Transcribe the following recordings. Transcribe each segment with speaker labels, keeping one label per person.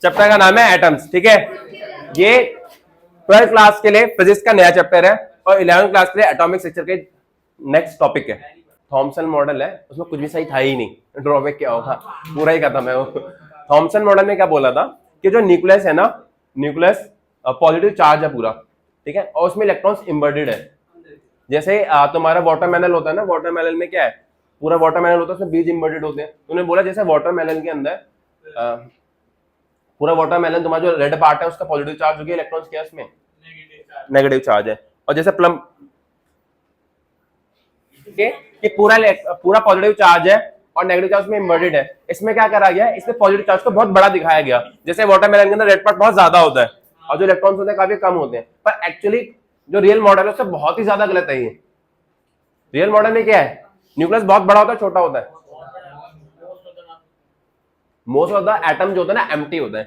Speaker 1: Chapter का नाम है एटम्स, ठीक है। ये 12th क्लास के लिए फिजिक्स का नया चैप्टर है और 11th क्लास के लिए एटॉमिक स्ट्रक्चर के नेक्स्ट टॉपिक है। थॉमसन मॉडल है, उसमें कुछ भी सही था ही नहीं, ड्रॉबैक क्या होगा, पूरा ही खत्म है वो। थॉमसन मॉडल में क्या बोला था कि जो न्यूक्लियस है ना, न्यूक्लियस पॉजिटिव चार्ज है पूरा, ठीक है, और उसमें इलेक्ट्रॉन्स इम्बेडेड है। जैसे तुम्हारा वाटरमेलन होता है ना, वाटरमेलन में क्या है, पूरा वाटरमेलन होता है, उसमें बीज इम्बेडेड होते हैं। उन्होंने बोला जैसे वाटरमेलन के अंदर पूरा वाटरमेलन तुम्हारा जो रेड पार्ट है उसका पॉजिटिव चार्ज हो गया, इलेक्ट्रॉन्स क्या है उसमें नेगेटिव चार्ज है। और जैसे प्लम कि पूरा पॉजिटिव चार्ज है और नेगेटिव चार्ज में इन्वर्टेड है, इसमें क्या करा गया है, इसमें पॉजिटिव चार्ज को बहुत बड़ा दिखाया गया। जैसे वाटरमेलन के अंदर रेड पार्ट बहुत ज्यादा होता है और जो इलेक्ट्रॉन्स होते हैं काफी कम होते हैं, पर एक्चुअली जो रियल मॉडल है उससे बहुत ही ज्यादा गलत है ये। रियल मॉडल में क्या है, न्यूक्लियस बहुत बड़ा होता है छोटा होता है, मोस्ट ऑफ द एटम जो होता है ना एम्प्टी होता है।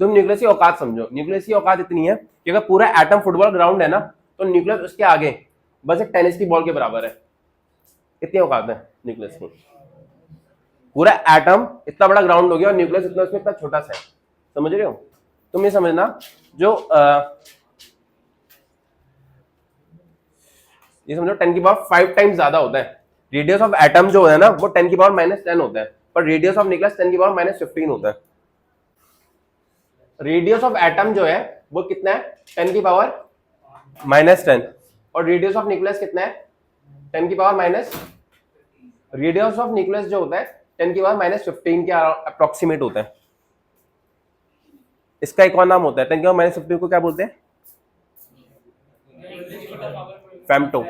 Speaker 1: तुम न्यूक्लियस की औकात समझो, न्यूक्लियस की औकात इतनी है कि अगर पूरा एटम फुटबॉल ग्राउंड है ना, तो न्यूक्लियस उसके आगे बस एक टेनिस की बॉल के बराबर है, इतनी औकात है न्यूक्लियस की। पूरा एटम इतना बड़ा ग्राउंड हो गया और न्यूक्लियस इतना उसमें इतना छोटा सा है, समझ रहे हो। तुम ये समझना, जो ये समझो 10 की पावर 5 टाइम्स ज्यादा होता है। रेडियस ऑफ एटम जो है ना वो 10 की पावर -10 होता है, पर रेडियस ऑफ न्यूक्लियस 10 की पावर -15 होता है। रेडियस ऑफ एटम जो है वो कितना है, 10 की पावर -10, और रेडियस ऑफ न्यूक्लियस कितना है, 10 की power minus, radius of nucleus जो होता है 10 की पावर -15 के अप्रोक्सीमेट होता है। इसका एक और नाम होता है 10 की पावर -15 को क्या बोलते हैं, फेम्टो।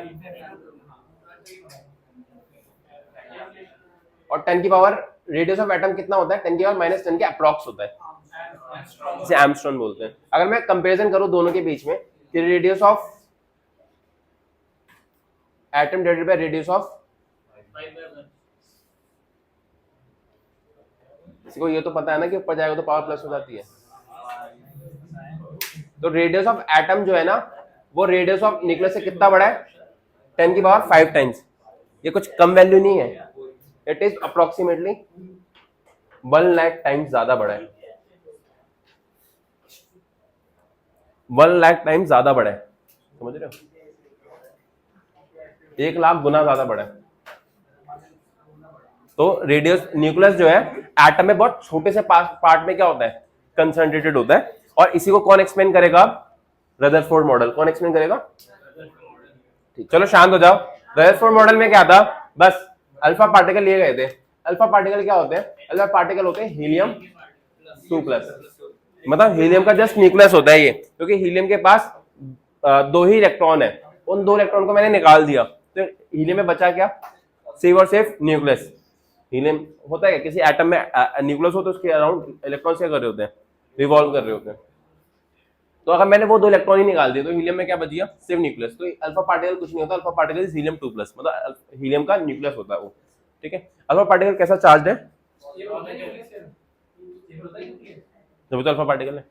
Speaker 1: और 10 की पावर रेडियस ऑफ एटम कितना होता है, 10 की पावर -10 के अप्रॉक्स होता है, जिसे एमस्ट्रॉन बोलते हैं। अगर मैं कंपैरिजन करूं दोनों के बीच में कि radius of atom divided by radius of, किसी को ये तो पता है ना कि ऊपर जाएगा तो पावर प्लस हो जाती है, तो रेडियस ऑफ एटम जो है ना वो रेडियस ऑफ न्यूक्लियस से कितना बड़ा है, 10 की पावर 5 टाइम्स। ये कुछ कम वैल्यू नहीं है, it is approximately 1 lakh times ज्यादा बड़ा है, 1 लाख टाइम्स ज्यादा बड़ा है, समझ रहे हो, 1 लाख गुना ज्यादा बड़ा है। तो रेडियस न्यूक्लियस जो है एटम में बहुत छोटे से पार्ट में क्या होता है, कंसंट्रेटेड होता है। और इसी को कौन एक्सप्लेन करेगा, रदरफोर्ड मॉडल। कौन एक्सप्लेन करेगा, ठीक, चलो शांत हो जाओ। रदरफोर्ड मॉडल में क्या था, बस अल्फा पार्टिकल लिए गए थे। अल्फा पार्टिकल क्या होते हैं, अल्फा पार्टिकल होते हैं हीलियम 2+, मतलब हीलियम का जस्ट न्यूक्लियस होता है ये, क्योंकि हीलियम के पास 2 ही इलेक्ट्रॉन है, उन 2 इलेक्ट्रॉन को मैंने निकाल दिया, तो हीलियम में बचा क्या, सिर्फ और सिर्फ न्यूक्लियस। हीलियम होता है किसी एटम में न्यूक्लियस हो तो उसके अराउंड इलेक्ट्रॉन क्या कर रहे होते हैं, रिवॉल्व कर रहे होते हैं। तो अगर मैंने वो 2 इलेक्ट्रॉन ही निकाल दिए तो हीलियम में क्या बच गया, सिर्फ न्यूक्लियस। तो अल्फा पार्टिकल कुछ नहीं होता, अल्फा पार्टिकल इज हीलियम 2+, मतलब हीलियम का न्यूक्लियस होता है वो, ठीक है। अल्फा पार्टिकल कैसा चार्ज है, जब तो अल्फा पार्टिकल है,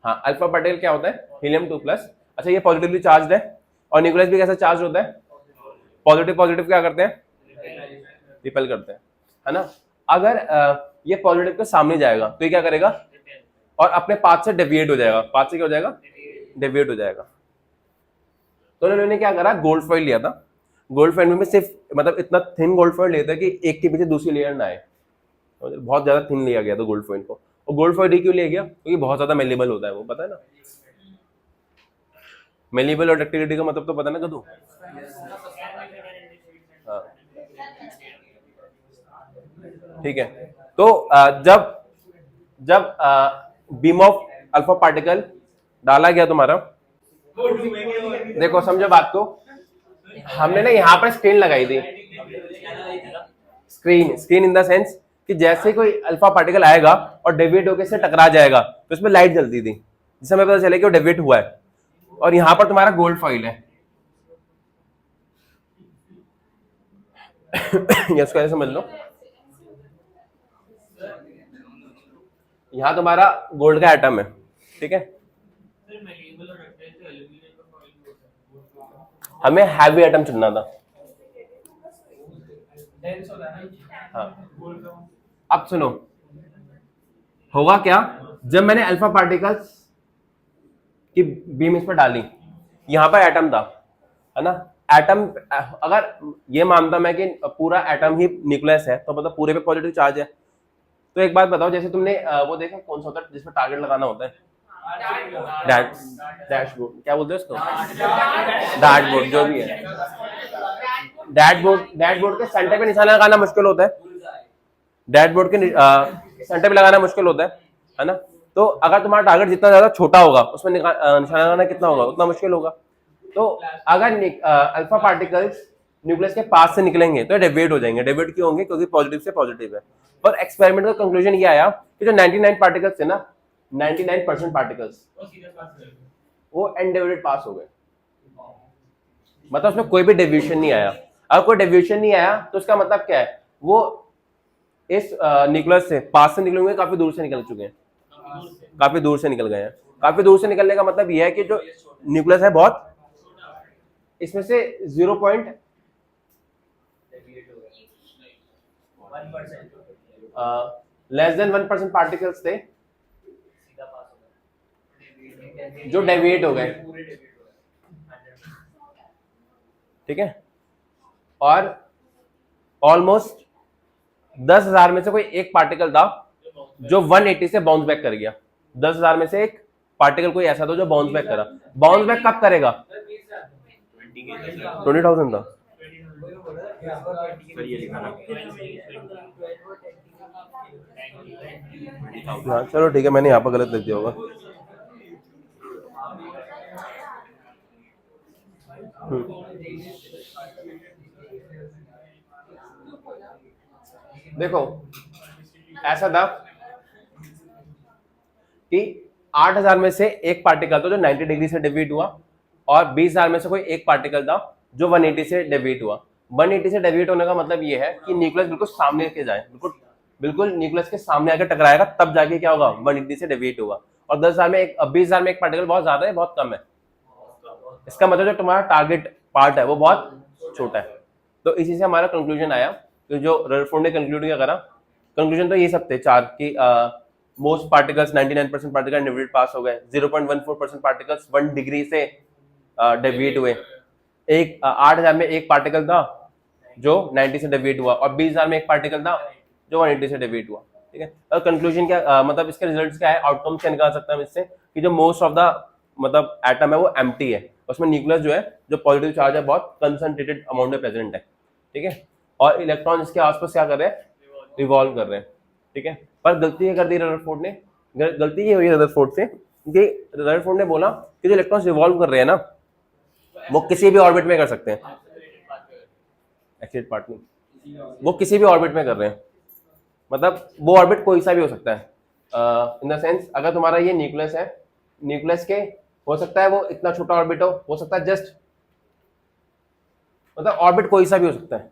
Speaker 1: हाँ अल्फा पार्टिकल क्या होता है, हीलियम 2+। अच्छा, ये पॉजिटिवली चार्ज है और न्यूक्लियस भी कैसा चार्ज होता है, पॉजिटिव पॉजिटिव क्या करते हैं, रिपेल करते हैं, है ना। अगर ये पॉजिटिव के सामने जाएगा तो ये क्या करेगा, और अपने पाथ से डेविएट हो जाएगा, पाथ से क्या हो जाएगा, डेविएट हो जाएगा। तो उन्होंने क्या करा, गोल्ड फॉइल लिया था। गोल्ड फॉइल में सिर्फ मतलब इतना थिन गोल्ड फॉइल लेता है कि एक के पीछे दूसरी लेयर ना आए, बहुत ज्यादा थिन लिया गया था गोल्ड फॉइल को। और गोल्ड फॉइल क्यों लिया गया, क्योंकि बहुत ज्यादा मेलेबल होता है वो, पता है ना। मेलेबल और डक्टिलिटी का मतलब तो पता है ना कदू, हाँ ठीक है। तो जब बीम ऑफ अल्फा पार्टिकल डाला गया तुम्हारा, देखो समझो बात को, हमने ना यहाँ पर स्क्रीन लगाई थी, स्क्रीन इन द सेंस कि जैसे कोई अल्फा पार्टिकल आएगा और डेविएट होकर से टकरा जाएगा तो इसमें लाइट जलती थी, जिससे हमें पता चले कि वो डेविएट हुआ है। और यहाँ पर तुम्हारा गोल्ड फॉइल है इसको ऐसे समझ लो, यहाँ तुम्हारा गोल्ड का एटम है, ठीक है। हमें हैवी एटम चुनना था, हाँ। अब सुनो, होगा क्या, जब मैंने अल्फा पार्टिकल्स की बीम इस पर डाली, यहां पर एटम था, है ना, एटम, अगर ये मानता मैं कि पूरा एटम ही न्यूक्लियस है तो मतलब पूरे पे पॉजिटिव चार्ज है। तो एक बात बताओ, जैसे तुमने वो देखा कौन सा होता है जिसमें टारगेट लगाना होता है, डैशबोर्ड, क्या बोलते हैं उसको, डैशबोर्ड, जो भी है, डैशबोर्ड के सेंटर पे निशाना लगाना मुश्किल होता है, डैशबोर्ड के सेंटर पे लगाना मुश्किल होता है ना। तो अगर तुम्हारा टारगेट जितना ज्यादा छोटा होगा उसमें निशाना लगाना कितना होगा, उतना मुश्किल होगा। तो अगर अल्फा पार्टिकल्स न्यूक्लियस के पास से निकलेंगे तो डेविएट हो जाएंगे। डेविएट क्यों होंगे, क्योंकि पॉजिटिव से पॉजिटिव है। पर एक्सपेरिमेंट का कंक्लूजन ये आया कि जो 99 पार्टिकल्स थे ना, 99% पार्टिकल्स वो एनडेविएटेड पास हो गए, मतलब उसमें कोई भी डेविएशन नहीं आया। अगर कोई डेविएशन नहीं आया तो उसका मतलब क्या है, वो इस न्यूक्लियस से पास से निकले हुए काफी दूर से निकल चुके हैं, काफी दूर से निकल गए हैं। काफी दूर से निकलने का मतलब यह है कि जो न्यूक्लियस है बहुत, इसमें से 0. लेस देन 1% पार्टिकल्स थे जो डेविएट हो गए, ठीक है। और ऑलमोस्ट 10,000 में से कोई एक पार्टिकल था जो 180 से बाउंस बैक कर गया। 10,000 में से एक पार्टिकल कोई ऐसा था जो बाउंस बैक करा। बाउंस बैक कब करेगा, 20,000 था। हाँ चलो ठीक है, मैंने यहाँ पर गलत लिख दिया होगा। देखो ऐसा था कि 8,000 में से एक पार्टिकल था जो 90 डिग्री से डेविएट हुआ, और 20,000 में से कोई एक पार्टिकल था जो 180 से डेविएट हुआ। 180 से डेविएट होने का मतलब ये है कि न्यूक्लियस बिल्कुल सामने के जाए, बिल्कुल बिल्कुल न्यूक्लियस के सामने आकर टकराएगा, तब जाके क्या होगा, 180 से डेविएट होगा। और 10,000 में एक, 20,000 में एक पार्टिकल बहुत ज्यादा है, बहुत कम है। इसका मतलब जो तुम्हारा टारगेट पार्ट है वो बहुत छोटा है। तो इसी से हमारा कंक्लूजन आया, तो जो रदरफोर्ड ने कंक्लूड क्या करा, कंक्लूजन तो ये सब थे चार कि मोस्ट पार्टिकल्स 99% पार्टिकल डेविएट पास हो गए, 0.14% पार्टिकल्स 1 डिग्री से डेविएट हुए, एक 8,000 में एक पार्टिकल था जो 90 से डेविएट हुआ, और 20,000 में एक पार्टिकल था जो 180 से डेविएट हुआ, ठीक है। और कंक्लूजन क्या, मतलब इसके रिजल्ट्स क्या है, आउटकम्स क्या निकाल सकते हैं हम इससे, कि जो मोस्ट ऑफ द मतलब एटम है वो एम्प्टी है, उसमें न्यूक्लियस जो है, जो पॉजिटिव चार्ज है बहुत कंसंट्रेटेड अमाउंट में प्रेजेंट है, ठीक है। और इलेक्ट्रॉन इसके आसपास क्या कर रहे हैं, रिवॉल्व कर रहे हैं, ठीक है। पर गलती ये कर दी रदरफोर्ड ने, गलती ये हुई रदरफोर्ड से कि रदरफोर्ड ने बोला कि जो इलेक्ट्रॉन्स रिवॉल्व कर रहे हैं ना, वो किसी भी ऑर्बिट में कर सकते हैं, एक्सिलेट पार्ट में, वो किसी भी ऑर्बिट में कर रहे हैं, मतलब वो ऑर्बिट कोई सा भी हो सकता है। इन द सेंस अगर तुम्हारा ये न्यूक्लियस है, न्यूक्लियस के हो सकता है वो इतना छोटा ऑर्बिट हो सकता है जस्ट, मतलब ऑर्बिट कोई सा भी हो सकता है।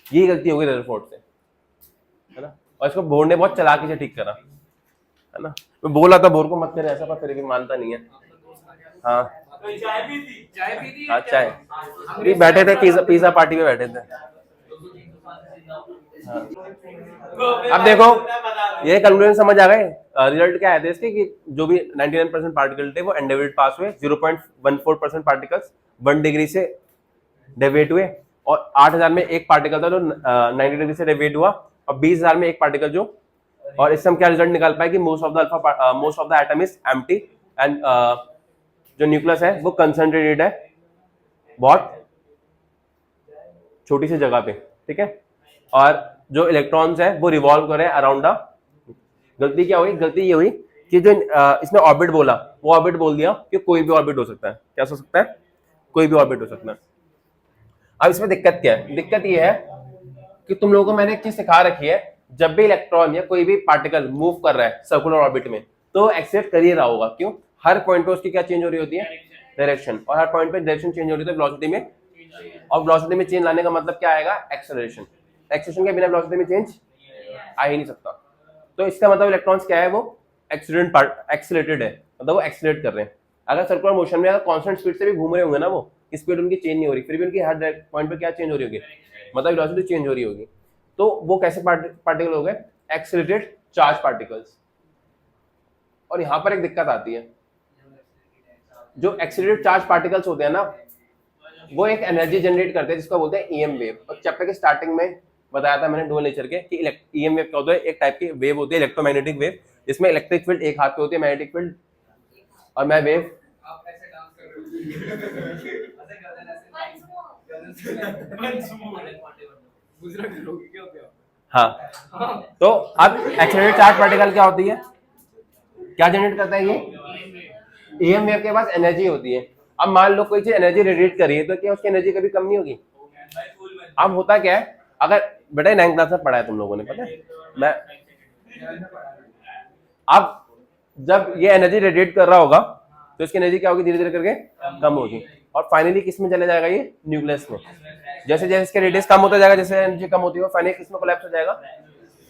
Speaker 1: ये गलती हो गई रदरफोर्ड से, है ना। और इसको बोर ने बहुत चालाकी से ठीक करा, है ना। मैं बोला था बोर को मत करे ऐसा, पर फिर भी मानता नहीं है। हाँ हाँ चाय, ये बैठे थे पिज्जा पार्टी में बैठे थे। हाँ। अब देखो ये कंक्लूजन समझ आ गए, रिजल्ट क्या आए थे इसके, कि जो भी 99% पार्टिकल थे वो एनडेविएट पास हुए, 0.14% पार्टिकल्स 1 डिग्री से डेविएट हुए, और 8,000 में एक पार्टिकल था जो 90 डिग्री से डेविएट हुआ, और 20,000 में एक पार्टिकल जो, और इससे हम क्या रिजल्ट निकाल पाए कि most of the atom is empty, and जो न्यूक्लियस है वो कंसंट्रेटेड है बहुत छोटी सी जगह पे, ठीक है। और जो इलेक्ट्रॉन्स है वो रिवॉल्व कर रहे हैं अराउंड द, गलती क्या हुई, गलती ये हुई कि जो इसने ऑर्बिट बोला, वो ऑर्बिट बोल दिया कि कोई भी ऑर्बिट हो सकता है। क्या हो सकता है, कोई भी ऑर्बिट हो सकता है। अब इसमें दिक्कत क्या है, दिक्कत ये है कि तुम लोगों को मैंने एक चीज सिखा रखी है, जब भी इलेक्ट्रॉन या कोई भी पार्टिकल मूव कर रहा है सर्कुलर ऑर्बिट में, तो एक्सेलेरेट कर ही रहा होगा। क्यों, हर पॉइंट पे उसकी क्या चेंज हो रही होती है, डायरेक्शन, और हर पॉइंट पे डायरेक्शन चेंज हो रही है वेलोसिटी में, और वेलोसिटी में चेंज लाने का मतलब क्या आएगा, एक्सेलरेशन। एक्सेलरेशन के बिना वेलोसिटी में चेंज आ ही नहीं सकता। तो इसका मतलब इलेक्ट्रॉन्स क्या है, वो एक्सीलरेटेड है, मतलब वो एक्सीलरेट कर रहे हैं। अगर सर्कुलर मोशन में अगर कांस्टेंट स्पीड से भी घूम रहे होंगे ना, वो स्पीड उनकी चेंज नहीं हो रही, फिर भी उनकी हर पॉइंट पे क्या चेंज हो रही होगी, मतलब वेलोसिटी चेंज हो रही होगी। तो वो कैसे पार्टिकल हो गए, एक्सीलरेटेड चार्ज पार्टिकल्स। और यहाँ पर एक दिक्कत आती है, जो एक्सीलरेटेड चार्ज पार्टिकल्स होते हैं ना, वो एक एनर्जी जनरेट करते हैं जिसको बोलते हैं ईएम वेव। और चैप्टर के स्टार्टिंग में बताया था मैंने डुअल नेचर के कि ईएम वेव क्या होता है, एक टाइप की वेव होती है इलेक्ट्रोमैग्नेटिक वेव, जिसमें इलेक्ट्रिक फील्ड एक हाथ पे होती है मैग्नेटिक फील्ड, और मैं वेव हाँ। तो अब एक्सीलरेटेड चार्ज पार्टिकल क्या होती है, क्या जनरेट करता है ये ईएम वेव के पास एनर्जी होती है। अब मान लो कोई चीज एनर्जी रेडिएट कर रही है तो क्या उसकी एनर्जी कभी कम नहीं होगी। अब होता क्या है, अगर बेटा 9th क्लास में पढ़ा है तुम लोगों ने, पता है मैं, अब जब ये एनर्जी रेडिएट कर रहा होगा तो इसकी एनर्जी क्या होगी, धीरे धीरे करके कम होगी, और फाइनली किस में चले जाएगा, ये न्यूक्लियस में। जैसे जैसे इसके रेडियस कम होता जाएगा, जैसे एनर्जी कम होती है, फाइनली किस में कोलैप्स हो जाएगा,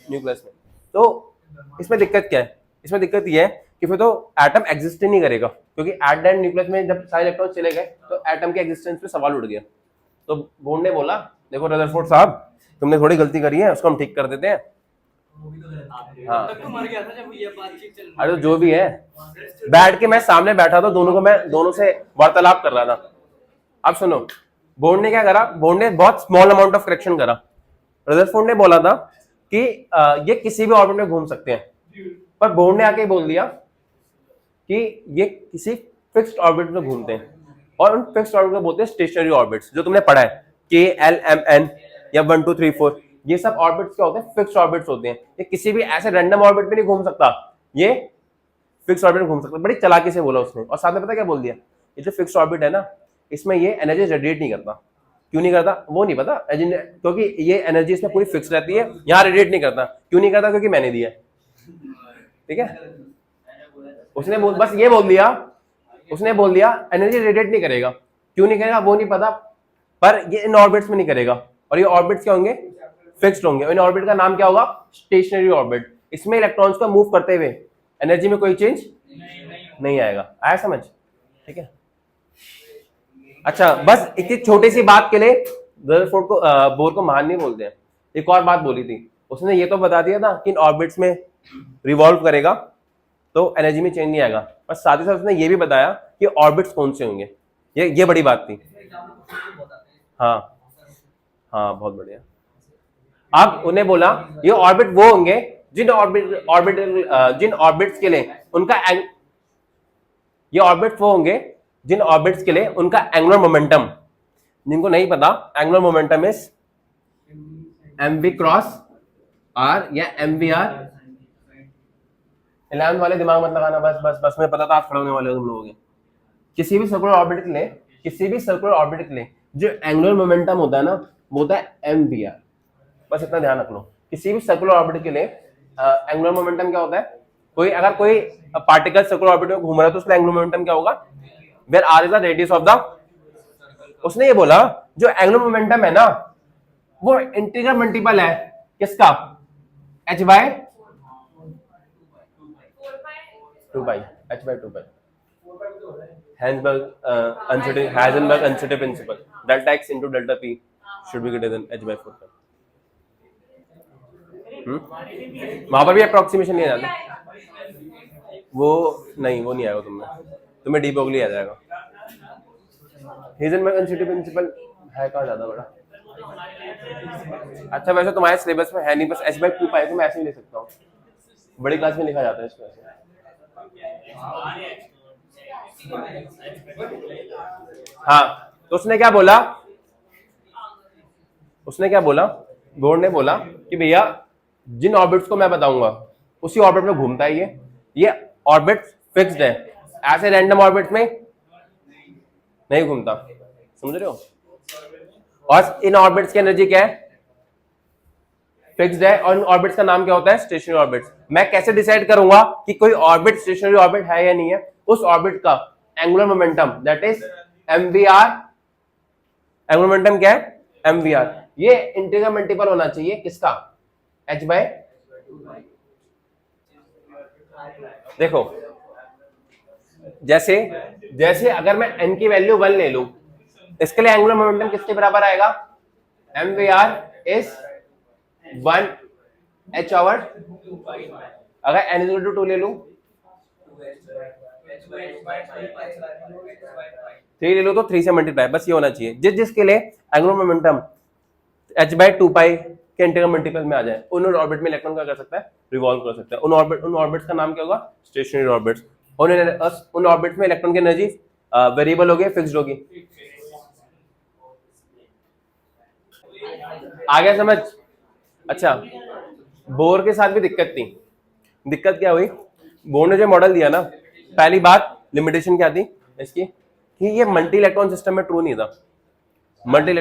Speaker 1: न्यूक्लियस में। तो इसमें दिक्कत क्या है, इसमें दिक्कत ये है कि फिर तो एटम एग्जिस्ट ही नहीं करेगा, क्योंकि एट द एंड न्यूक्लियस में जब सारे इलेक्ट्रॉन चले गए तो एटम के एग्जिस्टेंस पे सवाल उठ गया। तो बोर्ड ने बोला देखो रदरफोर्ड साहब, तुमने थोड़ी गलती करी है, उसको हम ठीक कर देते हैं। हाँ अरे जो भी है, बैठ के मैं सामने बैठा था, दोनों को मैं दोनों से वार्तालाप कर रहा था। अब सुनो, बोर्ड ने क्या करा, बोर्ड ने बहुत स्मॉल अमाउंट ऑफ करेक्शन करा। रदरफोर्ड ने बोला था कि ये किसी भी ऑर्बिट में घूम सकते हैं, पर बोर्ड ने आके बोल दिया कि ये किसी फिक्स्ड ऑर्बिट में घूमते हैं, और उन फिक्स्ड ऑर्बिट को बोलते हैं स्टेशनरी ऑर्बिट्स, जो तुमने पढ़ा है के एल एम एन या 1 2 3 4, ये सब ऑर्बिट्स क्या होते हैं, फिक्स्ड ऑर्बिट्स होते हैं। ये किसी भी ऐसे रैंडम ऑर्बिट में नहीं घूम सकता, ये फिक्स्ड ऑर्बिट में घूम सकता। बड़ी चालाकी से बोला उसने, और साथ में पता क्या बोल दिया, ये जो फिक्स्ड ऑर्बिट है ना, इसमें ये एनर्जी रेडिएट नहीं करता। क्यों नहीं करता वो नहीं पता, क्योंकि ये एनर्जी इसमें पूरी फिक्स रहती है, यहाँ रेडिएट नहीं करता। क्यों नहीं करता, क्योंकि मैंने दिया, ठीक है। उसने बस ये बोल दिया, उसने बोल दिया एनर्जी रेडिएट नहीं करेगा। क्यों नहीं करेगा वो नहीं पता, पर ये इन ऑर्बिट्स में नहीं करेगा, और ये ऑर्बिट्स क्या होंगे, फिक्स्ड होंगे। इन ऑर्बिट का नाम क्या होगा, स्टेशनरी ऑर्बिट। इसमें इलेक्ट्रॉन्स को मूव करते हुए एनर्जी में कोई चेंज नहीं आएगा। आया समझ, ठीक है। अच्छा, बस इतनी छोटी सी बात के लिए रदरफोर्ड को बोर को महान नहीं बोलते हैं। एक और बात बोली थी उसने, ये तो बता दिया था कि इन ऑर्बिट्स में रिवॉल्व करेगा तो एनर्जी में चेंज नहीं आएगा, पर साथ ही साथ उसने ये भी बताया कि ऑर्बिट्स कौन से होंगे। ये बड़ी बात थी। हाँ हाँ बहुत बढ़िया। अब उन्हें बोला ये ऑर्बिट वो होंगे जिन ऑर्बिट्स के लिए उनका ये ऑर्बिट वो होंगे जिन ऑर्बिट्स के लिए उनका एंगुलर मोमेंटम, जिनको नहीं पता, angular momentum is mv cross r या mvr। 11th वाले दिमाग मत लगाना, बस बस बस, मैं पता था आप खड़े होने वाले हो तुम लोगों के। किसी भी सर्कुलर ऑर्बिट के लिए, किसी भी सर्कुलर ऑर्बिट के लिए जो एंगुलर मोमेंटम होता है ना, वो होता है mvr। बस इतना ध्यान रख लो, किसी भी सर्कुलर ऑर्बिट के लिए एंगुलर मोमेंटम क्या होता है। कोई अगर कोई पार्टिकल सर्कुलर ऑर्बिट में घूम रहा है तो उसका एंगुलर मोमेंटम क्या होगा, where r is the radius of the. उसने ये बोला जो एंगुलर मोमेंटम है ना, वो इंटीग्रल मल्टीपल है किसका, h bye 2 pi, h bye 2 pi. Heisenberg uncertainty principle, delta x into delta p should be greater than h by 4 पाई। वहां पर भी अप्रोक्सीमेशन नहीं आ जाता, वो नहीं आएगा तुम्हें डी ब्रोगली आ जाएगा। Heisenberg uncertainty principle है कहाँ ज्यादा बड़ा। अच्छा वैसे तुम्हारे सिलेबस में है नहीं, बस h by 2 पाई को मैं ऐसे ही ले सकता हूँ, बड़ी क्लास में लिखा जाता है इसको ऐसे। हाँ तो उसने क्या बोला, बोर्ड ने बोला कि भैया जिन ऑर्बिट्स को मैं बताऊंगा उसी ऑर्बिट में घूमता है ये ऑर्बिट फिक्स्ड है, ऐसे रैंडम ऑर्बिट में नहीं घूमता, समझ रहे हो। और इन ऑर्बिट्स की एनर्जी क्या है, फिक्स्ड है, और इन ऑर्बिट्स का नाम क्या होता है, स्टेशनरी ऑर्बिट्स। मैं कैसे डिसाइड करूंगा कि कोई ऑर्बिट स्टेशनरी ऑर्बिट है या नहीं है, उस ऑर्बिट का angular momentum that is mvr। Angular momentum क्या है, mvr। ये इंटीग्रल मल्टीपल होना चाहिए किसका, h बाय। देखो जैसे अगर मैं n की वैल्यू 1 ले लूं, इसके लिए एंगुलर मोमेंटम किसके बराबर आएगा, mvr इज 1 h ओवर। अगर n इक्वल टू 2 ले लूं थ्री ले लो तो 3 से मल्टीप्लाई, बस ये होना चाहिए। जिसके लिए एंगुलर मोमेंटम h/2 के इंटीग्रल मल्टीपल में आ जाए, उन ऑर्बिट में इलेक्ट्रॉन क्या कर सकता है, रिवॉल्व कर सकता है। उन ऑर्बिट्स का नाम क्या होगा, स्टेशनरी ऑर्बिट्स। उन ऑर्बिट्स में इलेक्ट्रॉन की एनर्जी वेरिएबल होगी, फिक्स्ड होगी। आ गया समझ? अच्छा, बोर के साथ भी दिक्कत थी। दिक्कत क्या हुई, बोर ने जो मॉडल दिया ना, पहली बात लिमिटेशन क्या थी इसकी कि ये मल्टी इलेक्ट्रॉन सिस्टम में ट्रू नहीं था। मल्टी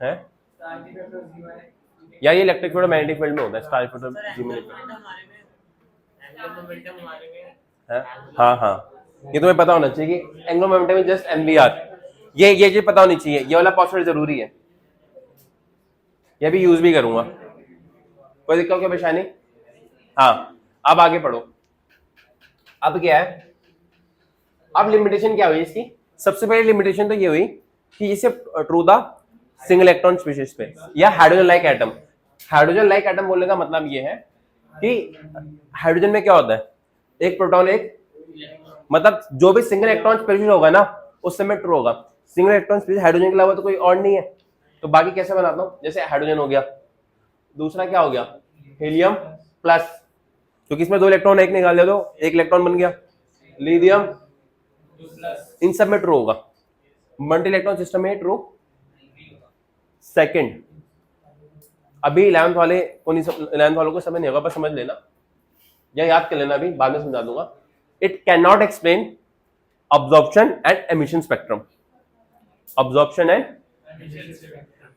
Speaker 1: है या ये इलेक्ट्रिक फील्ड मैग्नेटिक फील्ड में होता है, स्टार इफेक्ट जी में है। हाँ हाँ, ये तुम्हें पता होना चाहिए कि angular momentum is just mvr. ये पता होनी चाहिए, ये वाला पॉस्चर जरूरी है, ये भी यूज भी करूंगा। कोई दिक्कत क्या परेशानी? हाँ, अब आगे पढ़ो। अब क्या है, अब लिमिटेशन क्या हुई इसकी? सबसे पहली लिमिटेशन तो ये हुई कि इसे true the single electron species पे या hydrogen like atom. Hydrogen like atom बोलने का मतलब ये है कि हाइड्रोजन में क्या होता है, एक प्रोटॉन एक, मतलब जो भी सिंगल इलेक्ट्रॉन स्पीशीज होगा ना उस समय ट्रू होगा। सिंगल इलेक्ट्रॉन स्पीशीज हाइड्रोजन के अलावा तो कोई और नहीं है, तो बाकी कैसे बनाता हूं, जैसे हाइड्रोजन हो गया, दूसरा क्या हो गया, हीलियम प्लस, क्योंकि इसमें 2 इलेक्ट्रॉन एक निकाल दिया तो 1 इलेक्ट्रॉन बन गया, लिथियम, इन सब में ट्रू होगा। मल्टी इलेक्ट्रॉन सिस्टम में ट्रू। सेकंड, अभी 11th वालों को समझ नहीं होगा, बस समझ लेना या याद कर लेना, अभी बाद में समझा दूंगा। It can not explain absorption and emission spectrum. Absorption and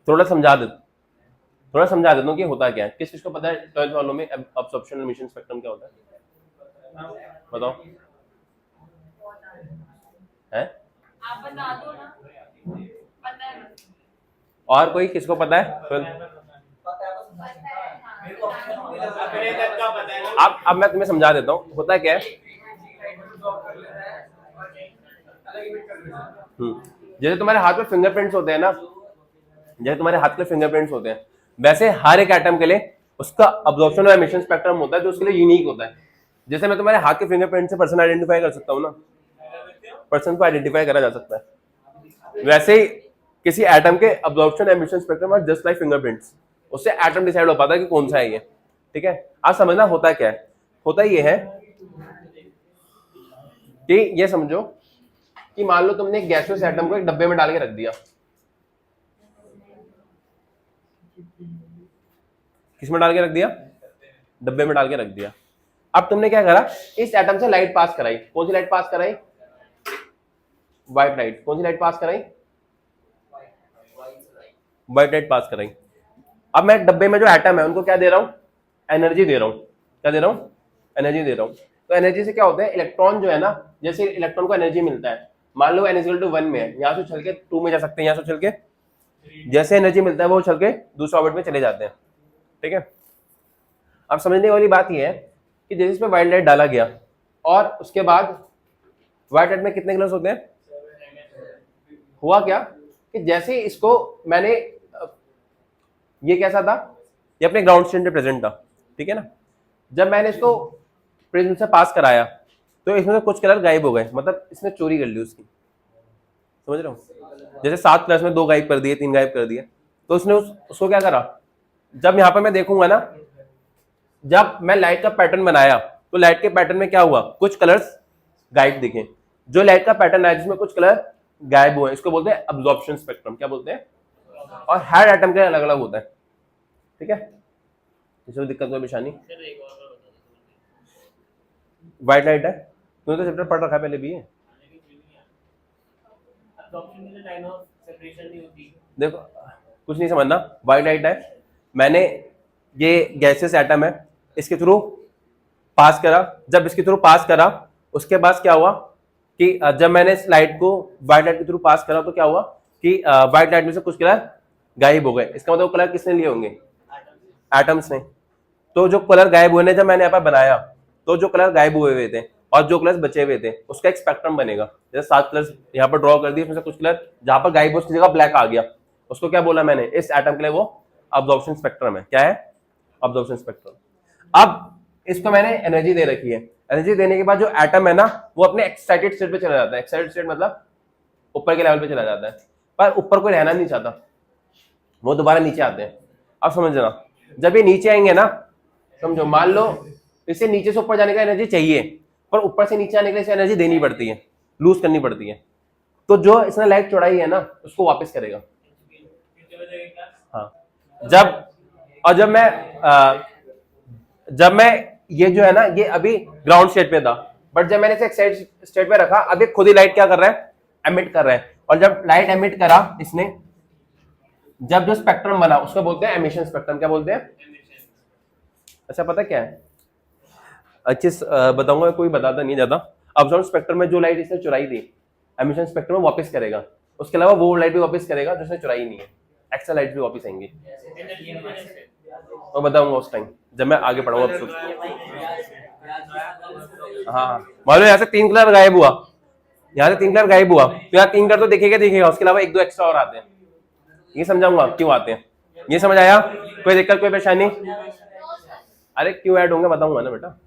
Speaker 1: थोड़ा समझा देता हूँ कि होता क्या है। किस किस को पता है 12th वालों में अब्जॉर्प्शन और एमिशन स्पेक्ट्रम क्या होता है, बताओ? है
Speaker 2: आप बता दो ना, पता है।
Speaker 1: और कोई किसको पता है? अब मैं तुम्हें समझा देता हूँ होता क्या है। जैसे तुम्हारे हाथ में फिंगरप्रिंट्स होते हैं ना, जैसे तुम्हारे हाथ में फिंगरप्रिंट्स होते हैं, वैसे हर एक एटम के लिए उसका अब्जॉर्प्शन और एमिशन स्पेक्ट्रम होता है जो उसके लिए यूनिक होता है। जैसे मैं तुम्हारे हाथ के फिंगरप्रिंट से पर्सन आइडेंटिफाई कर सकता हूँ ना, पर्सन को आइडेंटिफाई करा जा सकता है, वैसे ही किसी एटम के अब्जॉर्प्शन एमिशन स्पेक्ट्रम और जस्ट लाइक फिंगरप्रिंट्स, उससे एटम डिसाइड हो पाता है कि कौन सा है ये। ठीक है, आप समझना होता क्या है। होता ये है कि ये समझो कि मान लो तुमने एक गैसियस एटम को एक डब्बे में डाल के रख दिया। किस में डाल के रख दिया? डब्बे में डाल के रख दिया। अब तुमने क्या करा, इस एटम से लाइट पास कराई। कौन सी लाइट पास कराई? White light. कौन सी लाइट पास कराई? व्हाइट लाइट पास कराई। अब मैं डब्बे में जो एटम है उनको क्या दे रहा हूं? एनर्जी दे रहा हूं। क्या दे रहा हूं? एनर्जी दे रहा हूं। तो एनर्जी से क्या होता है, इलेक्ट्रॉन जो है ना, जैसे इलेक्ट्रॉन को एनर्जी मिलता है, मान लो n=1 में है, यहाँ से उछल के 2 में जा सकते हैं, यहाँ से उछल के, जैसे एनर्जी मिलता है वो उछल के दूसरे ऑर्बिट में चले जाते हैं। ठीक है, अब समझने वाली बात यह है कि जैसे इसमें व्हाइट लाइट डाला गया और उसके बाद व्हाइट लाइट में कितने कलर्स होते हैं? हुआ क्या कि जैसे इसको मैंने, ये कैसा था, ये अपने ग्राउंड स्टेट पे प्रेजेंट था। ठीक है ना, जब मैंने इसको प्रिज्म से पास कराया तो इसमें से कुछ कलर गायब हो गए, मतलब इसने चोरी कर ली उसकी। समझ रहे हो? जैसे 7 कलर्स में 2 गायब कर दिए, 3 गायब कर दिए, तो उसने उसको क्या करा, जब यहाँ पर मैं देखूंगा ना, जब मैं लाइट का पैटर्न बनाया तो लाइट के पैटर्न में क्या हुआ, कुछ कलर्स गायब दिखे। जो लाइट का पैटर्न आया जिसमें कुछ कलर गायब हुए, इसको बोलते हैं अब्जॉर्प्शन स्पेक्ट्रम। क्या बोलते हैं? और हर एटम के अलग अलग होता है। ठीक है, इसमें दिक्कत कोई परेशानी? व्हाइट लाइट है, तूने तो चैप्टर पढ़ रखा है पहले भी है। देखो कुछ नहीं समझना, व्हाइट लाइट है, मैंने ये गैसियस एटम है, इसके थ्रू पास करा। जब इसके थ्रू पास करा उसके बाद क्या हुआ कि जब मैंने इस लाइट को व्हाइट लाइट के थ्रू पास करा तो क्या हुआ कि व्हाइट लाइट में से कुछ कलर गायब हो गए। इसका मतलब कलर किसने लिए होंगे? एटम्स ने। तो जो कलर गायब हुए ने जब मैंने यहाँ पर बनाया, तो जो कलर गायब हुए थे और जो कलर्स बचे हुए थे उसका एक स्पेक्ट्रम बनेगा। जैसे 7 कलर्स यहाँ पर ड्रॉ कर दिए, उसमें से कुछ कलर जहां पर गायब हो उसकी जगह ब्लैक आ गया, उसको क्या बोला मैंने? इस एटम के लिए वो अब्जॉर्प्शन स्पेक्ट्रम है। क्या है? Absorption spectrum. अब इसको मैंने एनर्जी दे रखी है। एनर्जी देने के बाद जो एटम है ना वो अपने एक्साइटेड स्टेट पे चला जाता है। एक्साइटेड स्टेट मतलब ऊपर के लेवल पे चला जाता है, पर ऊपर कोई रहना नहीं चाहता, वो दोबारा नीचे आते हैं। अब समझना, जब ये नीचे आएंगे ना, समझो मान लो इसे नीचे से ऊपर जाने का एनर्जी चाहिए, पर ऊपर से नीचे आने के लिए इसे एनर्जी देनी पड़ती है, लूज करनी पड़ती है। तो जो इसने लाइट चौड़ाई है ना उसको वापस करेगा। हाँ, जब मैं ये जो है ना ये अभी ग्राउंड स्टेट पे था, बट जब मैंने इसे एक्साइटेड स्टेट पे रखा, अब ये खुद ही लाइट क्या कर रहा है, एमिट कर रहा है। और जब लाइट एमिट करा इसने, जब जो स्पेक्ट्रम बना उसको बोलते हैं एमिशन स्पेक्ट्रम। क्या बोलते हैं? अच्छा, पता क्या है, अच्छे बताऊंगा, कोई बताता नहीं ज्यादा। अब्जॉर्ब स्पेक्ट्रम में जो लाइट इसने चुराई थी, एमिशन स्पेक्ट्रम में वापस करेगा। उसके अलावा वो लाइट भी वापस करेगा जो इसने चुराई नहीं है, एक्स्ट्रा लाइट भी वापस आएंगी। मैं बताऊंगा उस टाइम जब मैं आगे पढ़ूंगा। हाँ, मान लो यहाँ से 3 कलर गायब हुआ, यहाँ से 3 कलर गायब हुआ, तो यहाँ 3 कलर तो दिखेगा, उसके अलावा 1-2 एक्स्ट्रा और आते हैं। ये समझाऊंगा क्यों आते हैं। ये समझ आया? कोई दिक्कत, कोई परेशानी? अरे क्यों ऐड होंगे बताऊंगा ना बेटा।